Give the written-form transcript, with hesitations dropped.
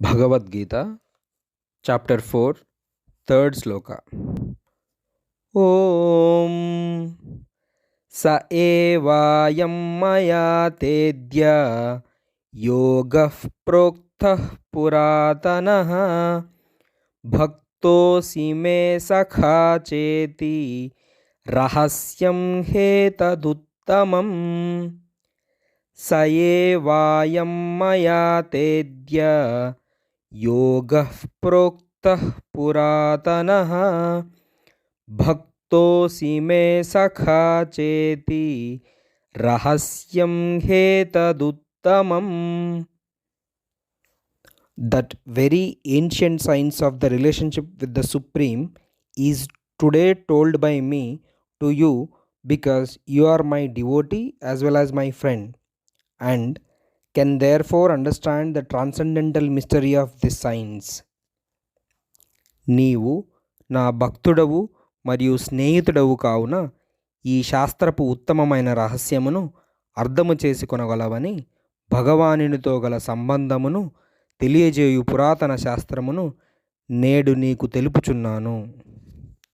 Bhagavad Gita chapter 4 third శ్లోక. ఓం స ఏవాయం మయా తేద్య యోగః ప్రోక్తః పురాతనః భక్తోసి మే సఖా చేతి రహస్యం హేతదుత్తమం. స ఏవాయం మయా తేద్య యోగః ప్రోక్తః పురాతనః భక్తోసి మే సఖా చేతి రహస్యం హేతదుత్తమం. That very ancient science of the relationship with the Supreme is today told by me to you because you are my devotee as well as my friend, and can therefore understand the transcendental mystery of this science. నీవు నా భక్తుడవు మరియు స్నేహితుడవు కావున ఈ శాస్త్రపు ఉత్తమమైన రహస్యమును అర్థము చేసుకొనగలవని భగవానునితో గల సంబంధమును తెలియజేయు పురాతన శాస్త్రమును నేడు నీకు తెలుపుచున్నాను.